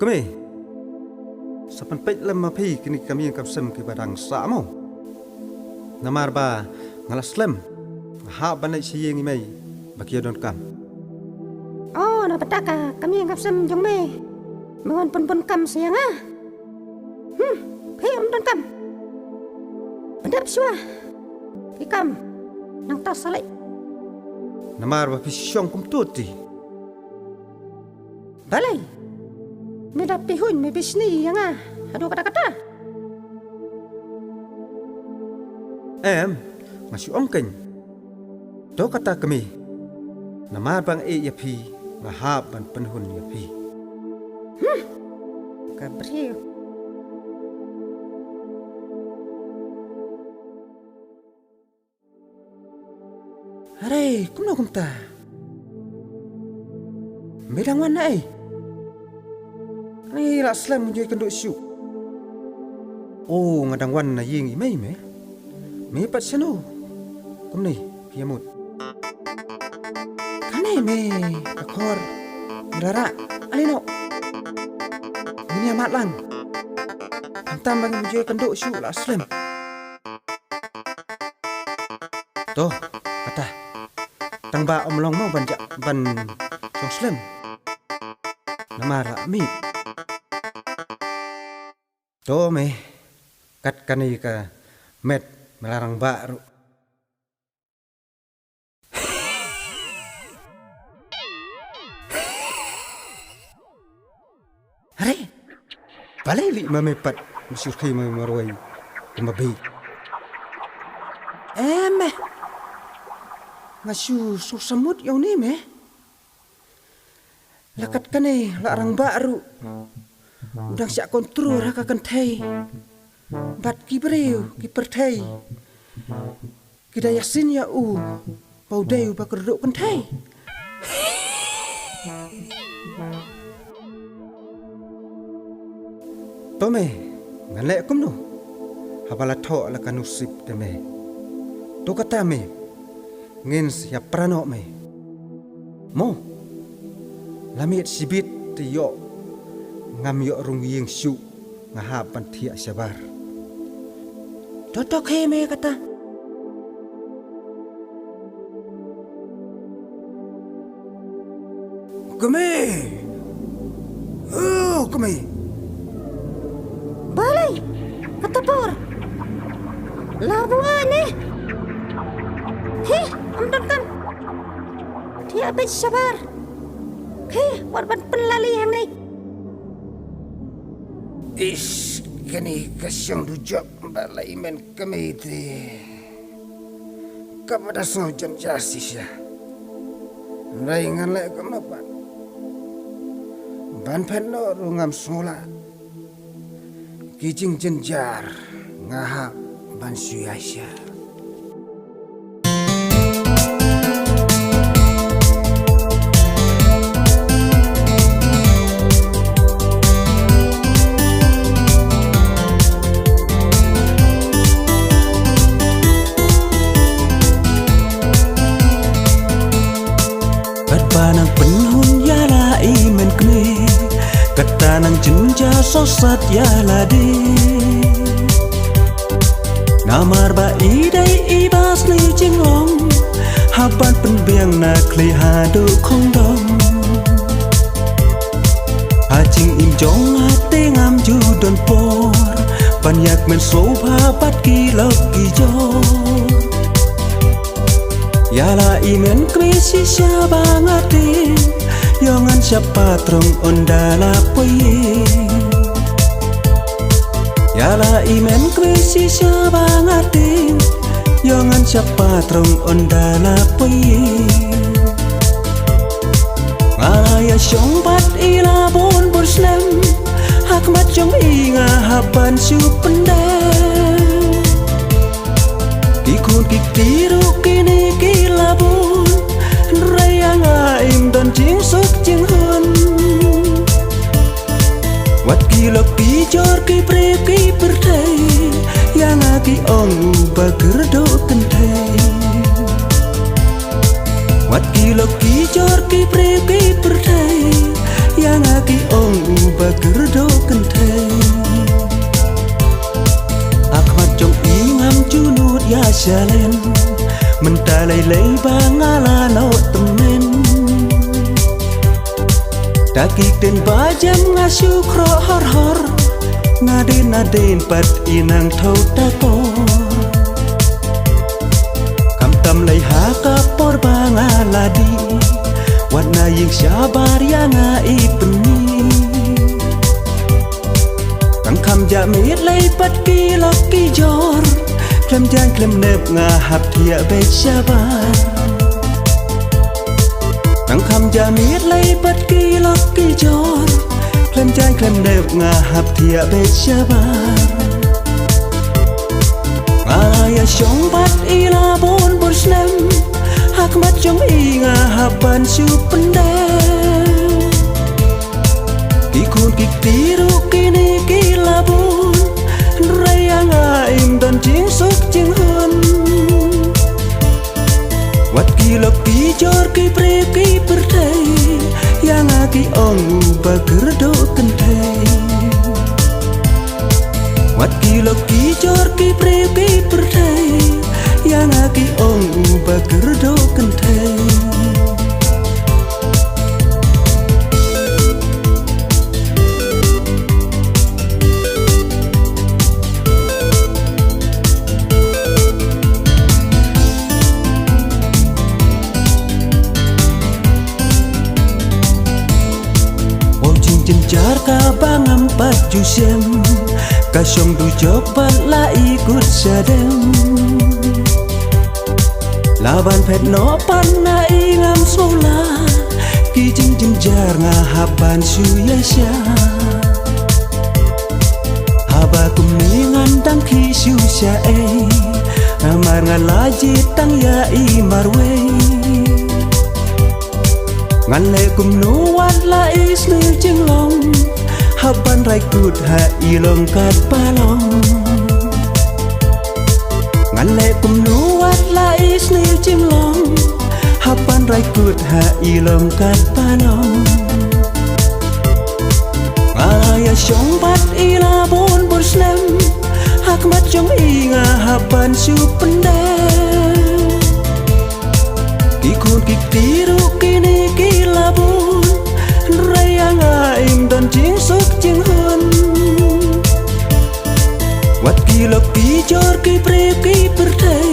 Kami sapan pek lem api kini kami yang kapsem ke badang samo. Namar ba ngalas lem ha banai siyeng imai bagi don kam. Oh, na petaka kami yang kapsem jong me. Mengon pun kam siang ah. Hei don kam. Pendap suah. Ikam nang tas salai. Namar ba pisyong kum tuti. Balai. Me dah pihun me bisni yang ah. Aduh kata-kata. Masih ongkeng. Do kata kami. Namar bang yapi ngahap ban penhun yapi. Kabriu. Hare, kumno kumta. Medang mana Ni la slam menjui kenduk syuk. Oh, ngadang wan na ying imei me. Me pat seno. Kum ni, piamut. Kanai me, akor. Mirara, alino. Ini amat lang. Antam bagi menjui kenduk syuk la slam. Toh, kata. Tang ba omlong mau ban song slam. Nama ra mit. Toh me kat kani ka met melarang baru. Hare, balai li memepat musyur kai memarwai kemabi. Ngasu susamut yang ni me. Lakat kani larang baru. Udang siap kontrol raka kentai. Bat kibreu kipertai. Kita yasin ya Pau dayu bakerduk kentai. Tome ngalek kum no. Habala tho la kanusip de me. Tu kata me. Ngin siap prano me. Mo. Lamit sibit tiyo. Ngam yo rung ying syuk ngahap pantia sabar. Totok he me kata. Kami. Oh, kami. Balai. Ketepur. Labuan ni. Hei, amdon kan. Dia bet sabar. Hei, warban pelali yang ni. Kani kasyang dujak balai men kami ti. Kapada sojan jasis ya. Raingan lek kemapan. Ban penno rungam solat. Kijing jenjar ngahap ban suyasya. Nang penhun yala imen kme kata nang jenja sosat yala de namar ba idai ibas ni jinglong haban penbiang na kli hadu kondom hajing im jong hati ngam judon por banyak men sobha bat kilok gijor Yala imen krisi siapa ngati Yongan siapa trong ondala poye Yala imen krisi siapa ngati Yongan siapa trong ondala poye Ngalaya syong bat ila bon slam Hakmat jong inga haban su pendam Kikun kiktiru kini kilabun Rayang aing dan jing suk jing hun Wat kilok kijor ki pre ki pertai Yang aki ong bagerdo kentai Wat kilok kijor ki pre ki pertai Yang aki ong bagerdo lay bangala no temen Dakik den bajam ngasu kro hor Naden pat inang thau takor Kam tam lay hakapor bangaladi Warna ying syabar yang ipeni Kang kam jamit lay pat kilok kijor Klem jang klem nep ngahap tiak bet syabar Kang kam jamit lay pat kilok kijor Klem jang klem nep ngahap tiak bet syabar Ngaya syong bat ila bon snem Hak mat jong inga hapan su pendek Kikun kik tiru kini kilabun Raya ngaim dan jing suk jing hun Wat kilok kijor ki pre ki pertai Yang aki ongu bagerdo kentai Wat kilok kijor ki pre ki pertai Yang aki ongu bagerdo kentai Jenjar ka bangam paju sem Kasyong du jobat la ikut sadem Laban pet no pan na ingam sola Ki jenjar ngahapan suyasya Haba kumingan dang ki susya Amar ngalaji tang ya imarwe Ngan le kum nuat la isnu jenglong Hapan rai kut ha ilong kat palong Ngan le kum nuat la isnu jenglong Hapan rai kut ha ilong kat palong Ngaya syong bat ila bon snem Hak mat jong inga hapan su pendek Kikun kik tiru kini kilabun Raya ngaim dan jing suk jing hun Wat kilok kijor ki pre ki pertai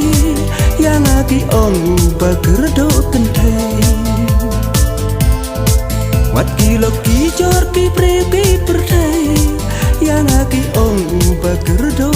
Yang aki ongu bagerdo kentai Wat kilok kijor ki pre ki pertai Yang aki ongu bagerdo